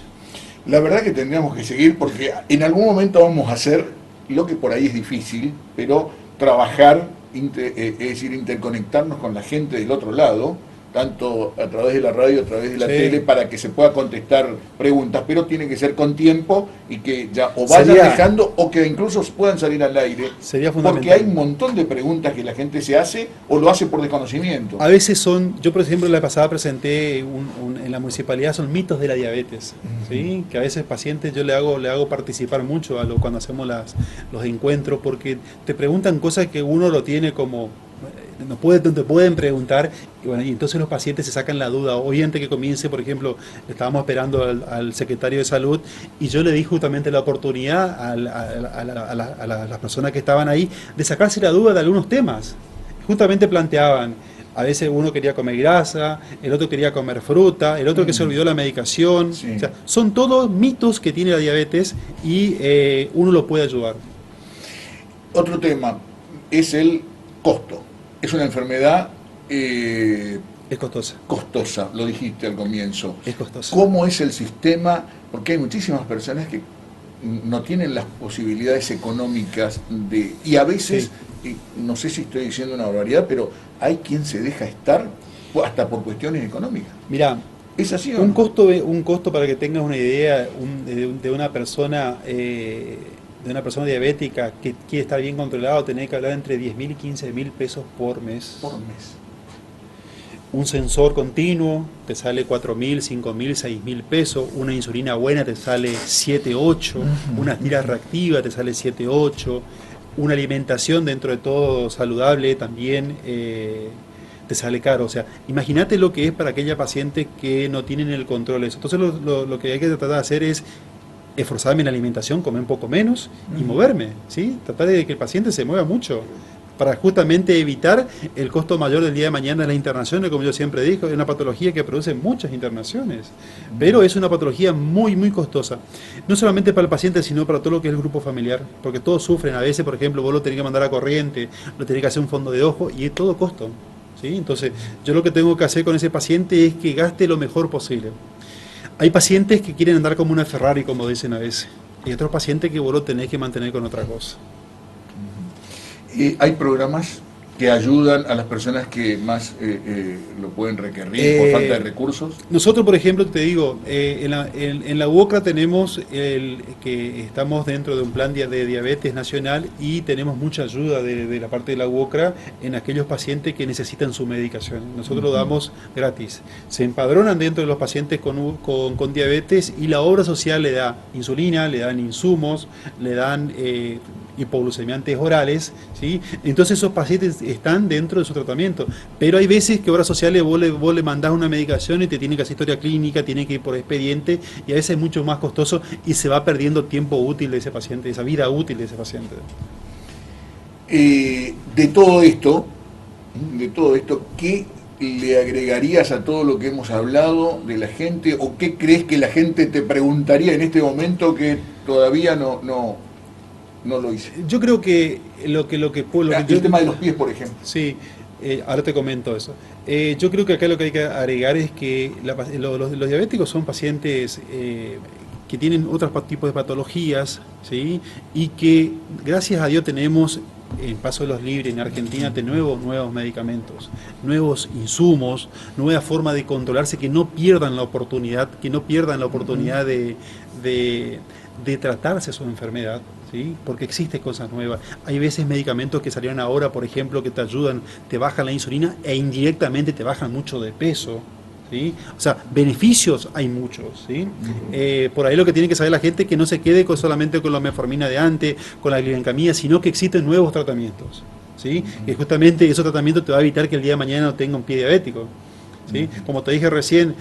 La verdad que tendríamos que seguir porque en algún momento vamos a hacer lo que por ahí es difícil, pero trabajar, es decir, interconectarnos con la gente del otro lado, tanto a través de la radio, a través de la tele, para que se pueda contestar preguntas, pero tiene que ser con tiempo y que ya o vayan dejando o que incluso puedan salir al aire. Sería fundamental. Porque hay un montón de preguntas que la gente se hace o lo hace por desconocimiento. A veces yo por ejemplo la pasada presenté en la municipalidad, son mitos de la diabetes, ¿sí? Que a veces pacientes yo le hago participar mucho cuando hacemos los encuentros, porque te preguntan cosas que uno lo tiene como... no te pueden preguntar, y bueno, y entonces los pacientes se sacan la duda. Hoy antes que comience, por ejemplo, estábamos esperando al secretario de salud y yo le di justamente la oportunidad a las personas que estaban ahí de sacarse la duda de algunos temas. Justamente planteaban, a veces uno quería comer grasa, el otro quería comer fruta, el otro que se olvidó la medicación. Sí. O sea, son todos mitos que tiene la diabetes y uno lo puede ayudar. Otro tema es el costo. Es una enfermedad Es costosa. costosa, lo dijiste al comienzo. Es costosa. ¿Cómo es el sistema? Porque hay muchísimas personas que no tienen las posibilidades económicas y a veces, no sé si estoy diciendo una barbaridad, pero hay quien se deja estar hasta por cuestiones económicas. Mirá, ¿Es así o un no? costo para que tengas una idea de una persona diabética que quiere estar bien controlado, tenés que hablar entre 10.000 y 15.000 pesos por mes. Por mes. Un sensor continuo te sale 4.000, 5.000, 6.000 pesos. Una insulina buena te sale 7, 8. Una tira reactiva te sale 7, 8. Una alimentación dentro de todo saludable también te sale caro. O sea, imagínate lo que es para aquella paciente que no tienen el control de eso. Entonces lo que hay que tratar de hacer es esforzarme en la alimentación, comer un poco menos y moverme, ¿sí? Tratar de que el paciente se mueva mucho para justamente evitar el costo mayor del día de mañana de las internaciones, como yo siempre digo, es una patología que produce muchas internaciones, pero es una patología muy, muy costosa. No solamente para el paciente, sino para todo lo que es el grupo familiar, porque todos sufren. A veces, por ejemplo, vos lo tenés que mandar a corriente, lo tenés que hacer un fondo de ojo y es todo costo, ¿sí? Entonces, yo lo que tengo que hacer con ese paciente es que gaste lo mejor posible. Hay pacientes que quieren andar como una Ferrari, como dicen a veces, y otros pacientes que vos lo tenés que mantener con otra cosa. Hay programas que ayudan a las personas que más lo pueden requerir por falta de recursos. Nosotros, por ejemplo, te digo, en la UOCRA tenemos que estamos dentro de un plan de diabetes nacional y tenemos mucha ayuda de la parte de la UOCRA en aquellos pacientes que necesitan su medicación. Nosotros lo damos gratis. Se empadronan dentro de los pacientes con diabetes y la obra social le da insulina, le dan insumos, le dan hipoglucemiantes orales, ¿sí? Entonces esos pacientes están dentro de su tratamiento, pero hay veces que obras sociales vos le mandás una medicación y te tiene que hacer historia clínica, tiene que ir por expediente y a veces es mucho más costoso y se va perdiendo tiempo útil de ese paciente, esa vida útil de ese paciente. De todo esto, ¿qué le agregarías a todo lo que hemos hablado de la gente o qué crees que la gente te preguntaría en este momento que todavía no lo hice? Yo creo que el tema de los pies, por ejemplo. Sí, ahora te comento eso. Yo creo que acá lo que hay que agregar es que los diabéticos son pacientes que tienen otros tipos de patologías, ¿sí? Y que gracias a Dios tenemos en Paso de los Libres en Argentina de nuevos medicamentos, nuevos insumos, nueva forma de controlarse, que no pierdan la oportunidad, de tratarse su enfermedad, ¿sí? Porque existen cosas nuevas. Hay veces medicamentos que salieron ahora, por ejemplo, que te ayudan, te bajan la insulina e indirectamente te bajan mucho de peso, ¿sí? O sea, beneficios hay muchos, ¿sí? Por ahí lo que tiene que saber la gente es que no se quede solamente con la metformina de antes, con la glibenclamida, sino que existen nuevos tratamientos, ¿sí? Que justamente esos tratamientos te va a evitar que el día de mañana no tenga un pie diabético, ¿sí? Como te dije recién,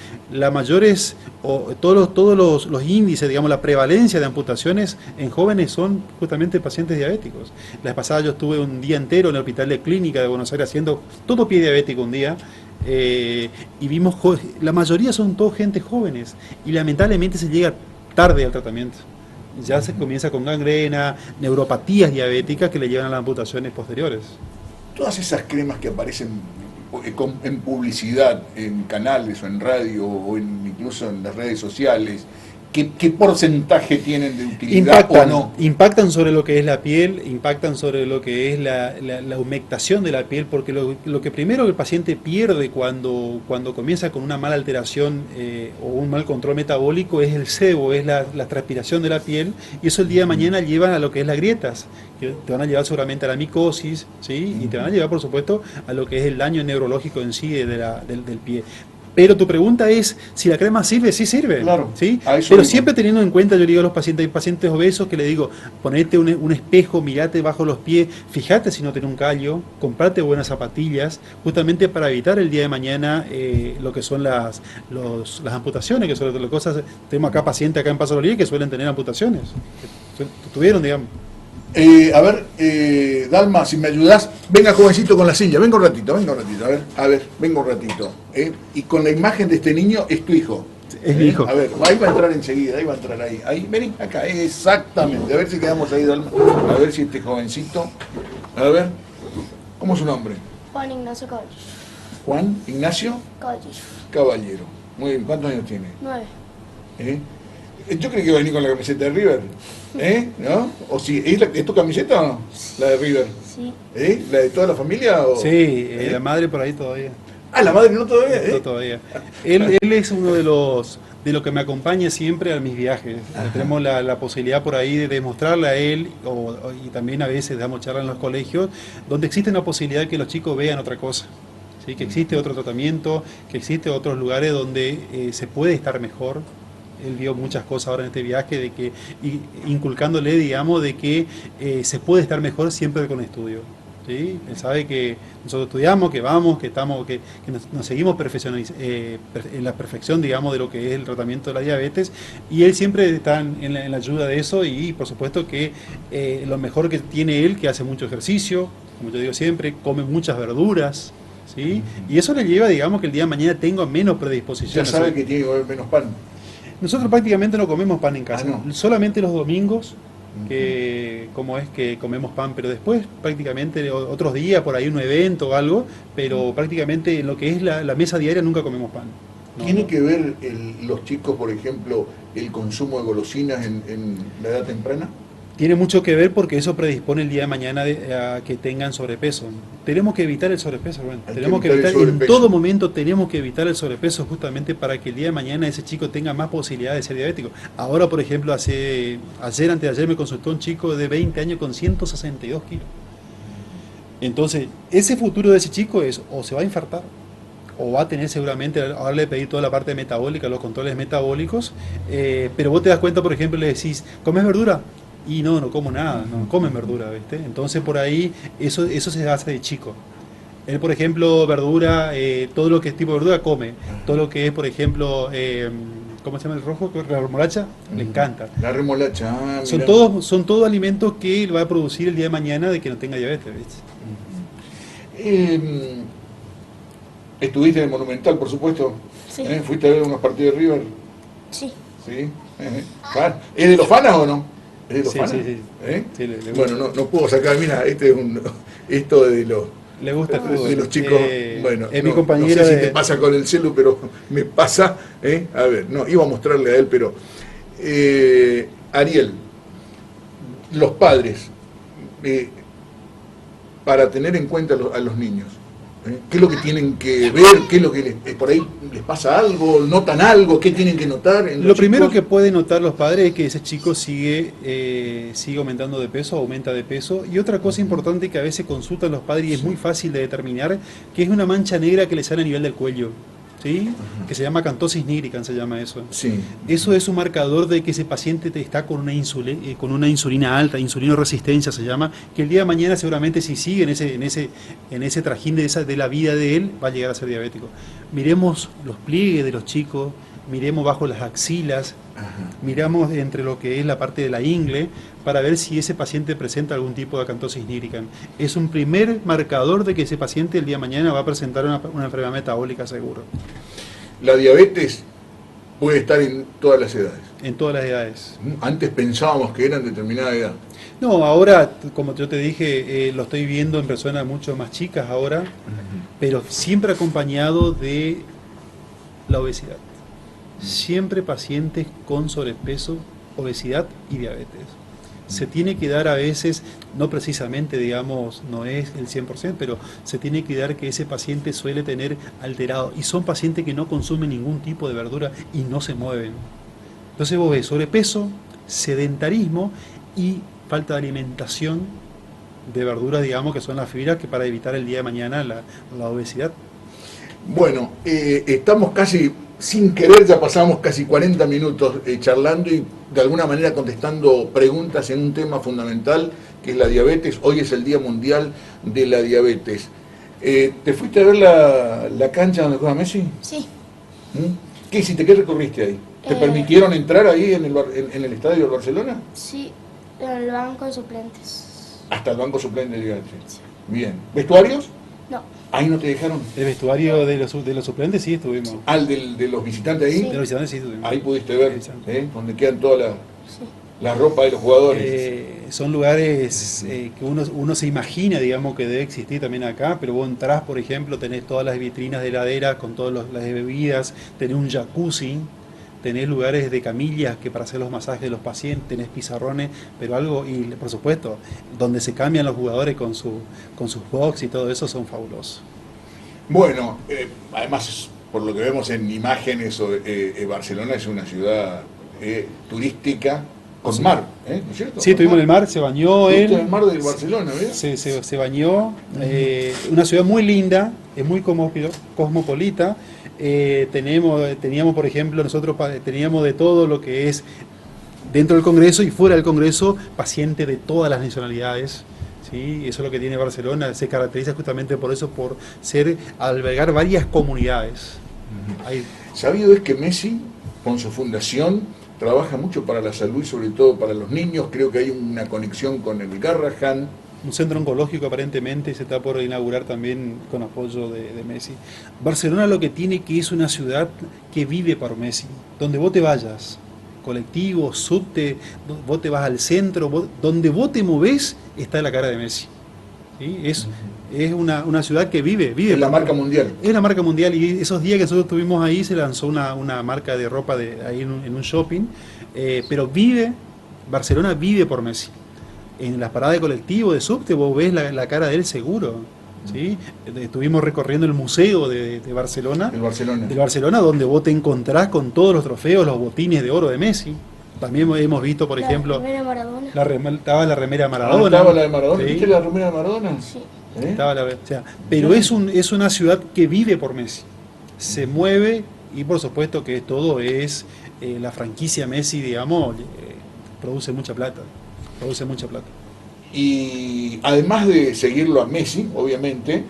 todos los índices, digamos, la prevalencia de amputaciones en jóvenes son justamente pacientes diabéticos. La vez pasada yo estuve un día entero en el Hospital de Clínica de Buenos Aires haciendo todo pie diabético un día, y vimos, la mayoría son todos gente jóvenes, y lamentablemente se llega tarde al tratamiento. Ya se comienza con gangrena, neuropatías diabéticas que le llevan a las amputaciones posteriores. Todas esas cremas que aparecen en publicidad, en canales o en radio o incluso en las redes sociales, ¿qué porcentaje tienen de utilidad o no? Impactan sobre lo que es la piel, impactan sobre lo que es la humectación de la piel, porque lo que primero el paciente pierde cuando comienza con una mala alteración o un mal control metabólico es el sebo, es la transpiración de la piel, y eso el día de mañana lleva a lo que es las grietas, que te van a llevar seguramente a la micosis, ¿sí? Y te van a llevar, por supuesto, a lo que es el daño neurológico en sí del pie. Pero tu pregunta es, si la crema sirve, sí sirve. Claro, ¿Sí? a eso Pero mismo. siempre teniendo en cuenta, yo le digo a los pacientes, hay pacientes obesos que le digo, ponete un espejo, mirate bajo los pies, fíjate si no tiene un callo, comprate buenas zapatillas, justamente para evitar el día de mañana lo que son las amputaciones, que son las cosas. Tenemos acá pacientes acá en Paso Bolívar que suelen tener amputaciones, que tuvieron, digamos. A ver, Dalma, si me ayudás, venga jovencito con la silla, venga un ratito, a ver, venga un ratito. Y con la imagen de este niño es tu hijo. Es mi hijo. A ver, ahí va a entrar enseguida, ahí va a entrar ahí, vení, acá, exactamente, a ver si quedamos ahí, Dalma, a ver si este jovencito, a ver, ¿cómo es su nombre? Juan Ignacio Caballero. Juan Ignacio Caballero. Caballero. Muy bien, ¿cuántos años tiene? 9. Yo creí que iba a venir con la camiseta de River, ¿no? ¿O si es tu camiseta o no? La de River. Sí. ¿La de toda la familia? O? Sí, la madre por ahí todavía. Ah, la madre no todavía, No todavía. Él es uno de los que me acompaña siempre a mis viajes. Tenemos la posibilidad por ahí de demostrarle a él, y también a veces damos charlas en los colegios, donde existe una posibilidad de que los chicos vean otra cosa. ¿Sí? Que existe otro tratamiento, que existe otros lugares donde se puede estar mejor. Él vio muchas cosas ahora en este viaje, de que inculcándole, digamos, de que se puede estar mejor siempre con estudio. ¿Sí? Él sabe que nosotros estudiamos, que vamos, que estamos, que nos seguimos en la perfección, digamos, de lo que es el tratamiento de la diabetes, y él siempre está en la ayuda de eso, y por supuesto que lo mejor que tiene él, que hace mucho ejercicio, como yo digo siempre, come muchas verduras, ¿sí? Y eso le lleva, digamos, que el día de mañana tenga menos predisposición. Ya sabe que tiene que comer menos pan. Nosotros prácticamente no comemos pan en casa, no. Solamente los domingos, que como es que comemos pan, pero después prácticamente otros días por ahí un evento o algo, pero prácticamente en lo que es la mesa diaria nunca comemos pan. ¿Tiene que ver los chicos, por ejemplo, el consumo de golosinas en la edad temprana? Tiene mucho que ver porque eso predispone el día de mañana a que tengan sobrepeso. Tenemos que evitar el sobrepeso, Rubén. Tenemos que evitar, en todo momento tenemos que evitar el sobrepeso, justamente para que el día de mañana ese chico tenga más posibilidad de ser diabético. Ahora, por ejemplo, antes de ayer me consultó un chico de 20 años con 162 kilos. Entonces, ese futuro de ese chico es o se va a infartar, o va a tener seguramente, ahora le pedí toda la parte metabólica, los controles metabólicos, pero vos te das cuenta, por ejemplo, le decís, ¿comes verdura? Y no como nada, no comen verdura, ¿viste? Entonces por ahí eso se hace de chico. Él, por ejemplo, verdura, todo lo que es tipo de verdura come. Todo lo que es, por ejemplo, ¿cómo se llama el rojo? La remolacha, le encanta. La remolacha, son todos alimentos que él va a producir el día de mañana de que no tenga diabetes, ¿viste? ¿Estuviste en el Monumental, por supuesto? Sí. ¿Fuiste a ver unos partidos de River? Sí. ¿Sí? ¿Es de los fanas o no? ¿Es de los Sí, fanas? sí. Sí, le Bueno, no puedo sacar, mira, esto de los... Le gusta el fútbol. De los chicos, bueno, mi compañero no sé si te pasa con el celu, pero me pasa, a ver, no, iba a mostrarle a él, pero Ariel, los padres, para tener en cuenta a los niños, ¿qué es lo que tienen que ver? ¿Qué es lo que por ahí les pasa algo? ¿Notan algo? ¿Qué tienen que notar? Lo primero que pueden notar los padres es que ese chico sigue aumentando de peso, aumenta de peso. Y otra cosa importante que a veces consultan los padres y es muy fácil de determinar, que es una mancha negra que le sale a nivel del cuello, ¿sí? Que se llama acantosis nigricans, se llama eso. Sí. Eso es un marcador de que ese paciente está con una insulina alta, insulinoresistencia se llama, que el día de mañana seguramente si sigue en ese trajín de la vida de él, va a llegar a ser diabético. Miremos los pliegues de los chicos, miremos bajo las axilas, miramos entre lo que es la parte de la ingle, para ver si ese paciente presenta algún tipo de acantosis nigricans. Es un primer marcador de que ese paciente el día de mañana va a presentar una enfermedad metabólica seguro. La diabetes puede estar en todas las edades. En todas las edades. Antes pensábamos que era en determinada edad. No, ahora, como yo te dije, lo estoy viendo en personas mucho más chicas ahora, pero siempre acompañado de la obesidad. Siempre pacientes con sobrepeso, obesidad y diabetes. Se tiene que dar a veces, no precisamente, digamos, no es el 100%, pero se tiene que dar que ese paciente suele tener alterado. Y son pacientes que no consumen ningún tipo de verdura y no se mueven. Entonces vos ves sobrepeso, sedentarismo y falta de alimentación de verduras, digamos, que son las fibras, que para evitar el día de mañana la obesidad. Bueno, estamos casi, sin querer, ya pasamos casi 40 minutos charlando y de alguna manera contestando preguntas en un tema fundamental que es la diabetes. Hoy es el Día Mundial de la Diabetes. ¿Te fuiste a ver la cancha donde juega Messi? Sí. ¿Qué hiciste? ¿Qué recorriste ahí? ¿Te permitieron entrar ahí en el estadio del Barcelona? Sí, el banco de suplentes. Hasta el banco suplente llegaste. Sí. Bien. ¿Vestuarios? No. Ahí no te dejaron. El vestuario de los suplentes sí estuvimos. ¿Al de los visitantes ahí? Sí. De los visitantes sí estuvimos. Ahí pudiste ver, donde quedan toda Sí. la ropa de los jugadores. Son lugares que uno se imagina, digamos, que debe existir también acá, pero vos entrás, por ejemplo, tenés todas las vitrinas de heladeras con todas las bebidas, tenés un jacuzzi, tenés lugares de camillas que para hacer los masajes de los pacientes, tenés pizarrones, pero algo, y por supuesto, donde se cambian los jugadores con sus box y todo eso son fabulosos. Bueno, además, por lo que vemos en imágenes, Barcelona es una ciudad turística con mar, ¿no es cierto? Sí, estuvimos en el mar, se bañó él. En el mar del Barcelona, ¿ves? Se bañó, una ciudad muy linda, es muy cosmopolita. Teníamos, por ejemplo, nosotros teníamos de todo lo que es dentro del Congreso y fuera del Congreso, pacientes de todas las nacionalidades. ¿Sí? Eso es lo que tiene Barcelona, se caracteriza justamente por eso, por albergar varias comunidades. Sabido es que Messi, con su fundación, trabaja mucho para la salud y sobre todo para los niños. Creo que hay una conexión con el Garrahan. Un centro oncológico aparentemente se está por inaugurar también con apoyo de Messi. Barcelona lo que tiene que es una ciudad que vive por Messi. Donde vos te vayas, colectivo, subte, vos te vas al centro, donde vos te movés está la cara de Messi. ¿Sí? Es una ciudad que vive. Es la marca mundial. Es la marca mundial y esos días que nosotros estuvimos ahí se lanzó una marca de ropa ahí en un shopping, pero Barcelona vive por Messi. En las paradas de colectivo, de subte, vos ves la cara de él seguro. ¿Sí? Estuvimos recorriendo el museo de Barcelona, del Barcelona, donde vos te encontrás con todos los trofeos, los botines de oro de Messi. También hemos visto, por ejemplo, estaba la remera de Maradona. Estaba la de Maradona. ¿Sí? ¿Viste la remera de Maradona? Sí. Estaba pero es una ciudad que vive por Messi, se mueve y por supuesto que todo es la franquicia Messi, digamos, produce mucha plata. Y además de seguirlo a Messi, obviamente,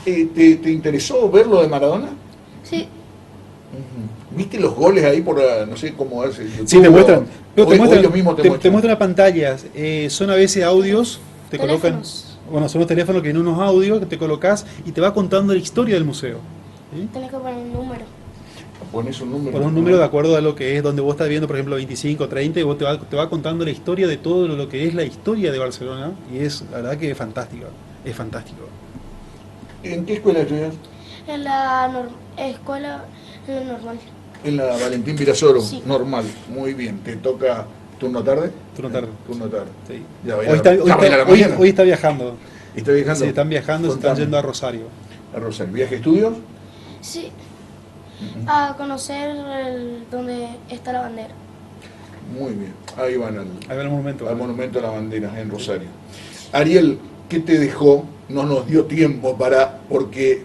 ¿te interesó ver lo de Maradona? Sí. ¿Viste los goles ahí por, no sé cómo hace? Sí, te muestran. Ellos mismos te muestran. Te muestran las pantallas. Son a veces audios, te colocan. Bueno, son los teléfonos que en unos audios que te colocas y te va contando la historia del museo. ¿Sí? Tenés que poner un número. Pones un número. Pones un número de acuerdo a lo que es, donde vos estás viendo, por ejemplo, 25, 30, y vos te va contando la historia de todo lo que es la historia de Barcelona, y es, la verdad que es fantástico. ¿En qué escuela estudias? En la escuela normal. En la Valentín Virasoro, Sí. Normal. Muy bien. ¿Te toca turno tarde? Turno tarde. Turno tarde. Sí. Ya, Hoy está viajando. ¿Está viajando? Sí, están viajando, se están yendo a Rosario. A Rosario. ¿Viaje estudios? Sí. A conocer donde está la bandera. Muy bien. Ahí van Ahí va el monumento. al Monumento a las Banderas en Rosario. Ariel, ¿qué te dejó? No nos dio tiempo porque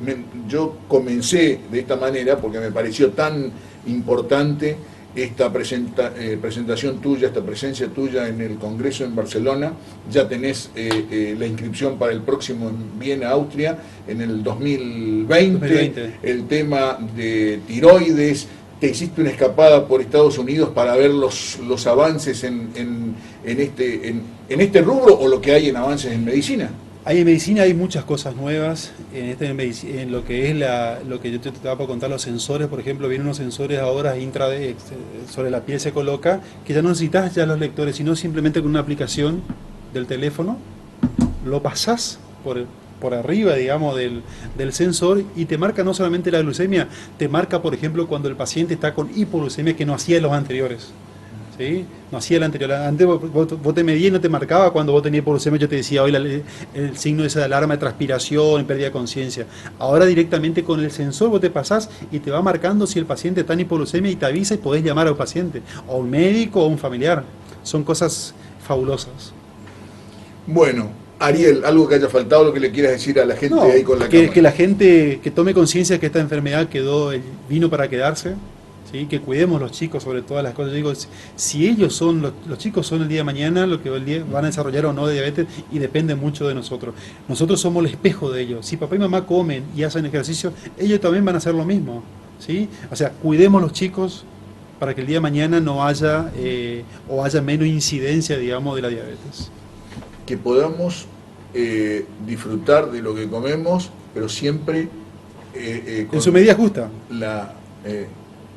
yo comencé de esta manera porque me pareció tan importante esta presentación tuya, esta presencia tuya en el Congreso en Barcelona. Ya tenés la inscripción para el próximo en Viena, Austria, en el 2020. El tema de tiroides. Te hiciste una escapada por Estados Unidos para ver los avances en este rubro o lo que hay en avances en medicina. En medicina hay muchas cosas nuevas, en lo que es lo que yo te estaba por contar, los sensores, por ejemplo, vienen unos sensores ahora sobre la piel se coloca, que ya no necesitas ya los lectores, sino simplemente con una aplicación del teléfono, lo pasás por arriba, digamos, del sensor y te marca no solamente la glucemia, te marca, por ejemplo, cuando el paciente está con hipoglucemia, que no hacía los anteriores. ¿Sí? No hacía el anterior. Antes vos te medías y no te marcaba cuando vos tenías hipoglucemia, yo te decía hoy el signo ese de alarma de transpiración, pérdida de conciencia. Ahora directamente con el sensor vos te pasás y te va marcando si el paciente está en hipoglucemia y te avisa y podés llamar a un paciente, o a un médico o a un familiar. Son cosas fabulosas. Bueno, Ariel, algo que haya faltado, lo que le quieras decir a la gente No, ahí con la cámara. que la gente que tome conciencia que esta enfermedad vino para quedarse, ¿sí? Que cuidemos los chicos sobre todas las cosas. Yo digo, si ellos son, los chicos son el día de mañana, lo que van a desarrollar o no de diabetes, y depende mucho de nosotros. Nosotros somos el espejo de ellos. Si papá y mamá comen y hacen ejercicio, ellos también van a hacer lo mismo, ¿sí? O sea, cuidemos los chicos para que el día de mañana no haya o haya menos incidencia, digamos, de la diabetes. Que podamos disfrutar de lo que comemos, pero siempre con En su medida justa. la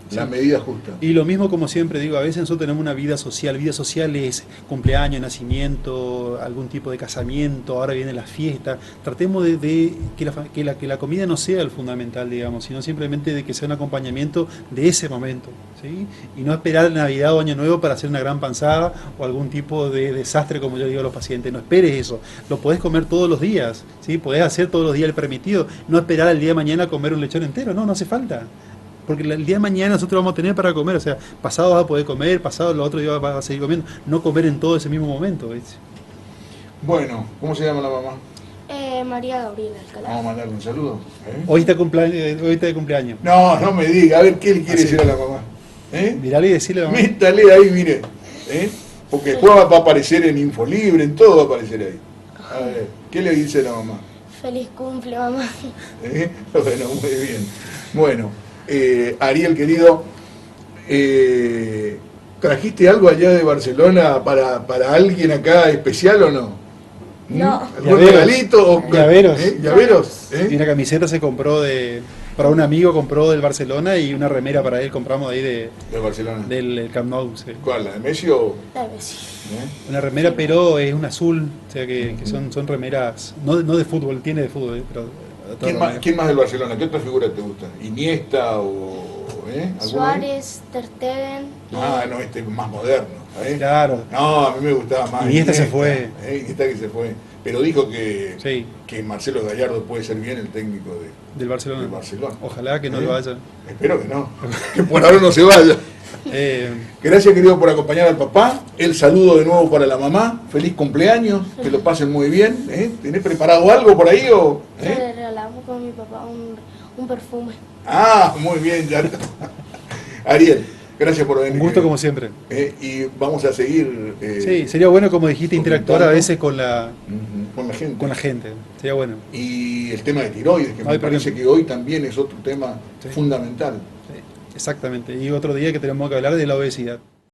Sí. medida justa. Y lo mismo, como siempre digo, a veces nosotros tenemos una vida social. Vida social es cumpleaños, nacimiento, algún tipo de casamiento, ahora vienen las fiestas. Tratemos de que la comida no sea el fundamental, digamos, sino simplemente de que sea un acompañamiento de ese momento, ¿sí? Y no esperar Navidad o Año Nuevo para hacer una gran panzada o algún tipo de desastre, como yo digo a los pacientes. No esperes eso. Lo podés comer todos los días, ¿sí? Podés hacer todos los días el permitido. No esperar al día de mañana a comer un lechón entero. No hace falta. Porque el día de mañana nosotros vamos a tener para comer, o sea, pasado vas a poder comer, pasado el otro día vas a seguir comiendo, no comer en todo ese mismo momento, ¿ves? Bueno, ¿cómo se llama la mamá? María Gabriela Alcalá. Vamos a mandarle un saludo. Hoy está de cumpleaños. No, no me diga, a ver qué le quiere decir a la mamá. Mirale y decirle a mamá. Métale ahí, mire. Porque después va a aparecer en Infolibre, en todo va a aparecer ahí. A ver, ¿qué le dice la mamá? Feliz cumple, mamá. Bueno, muy bien. Bueno, Ariel, querido, ¿trajiste algo allá de Barcelona para alguien acá especial o no? No. ¿Algún Llaveros. regalito? O, Llaveros. ¿Llaveros? Y una camiseta se compró para un amigo, compró del Barcelona, y una remera para él compramos ahí De Barcelona. del Camp Nou. Sí. ¿Cuál? ¿La de Messi o...? La Bessi. Una remera, pero es un azul, o sea que son remeras, no de fútbol, tiene de fútbol, pero... otra remera. ¿Quién más del Barcelona? ¿Qué otra figura te gusta? ¿Iniesta o...? ¿Alguno ahí? Suárez, Ter Stegen. Ah, no, este es más moderno. Claro. No, a mí me gustaba más. Iniesta se fue. Iniesta que se fue. Pero dijo que, Sí. que Marcelo Gallardo puede ser bien el técnico Del Barcelona. del Barcelona. Ojalá que no lo haya. Espero que no. Que por ahora no se vaya. Eh, Gracias, querido, por acompañar al papá. El saludo de nuevo para la mamá. Feliz cumpleaños. Que lo pasen muy bien. ¿Tenés preparado algo por ahí o...? Le regalamos con mi papá un perfume. Ah, muy bien, ya. Ariel, gracias por venir. un gusto como siempre. Y vamos a seguir Sí, sería bueno, como dijiste, interactuar a veces con la gente. con la gente. Sería bueno. Y el tema de tiroides, que me Ay, por parece ejemplo. que hoy también es otro tema Sí. fundamental. Exactamente. Y otro día que tenemos que hablar de la obesidad.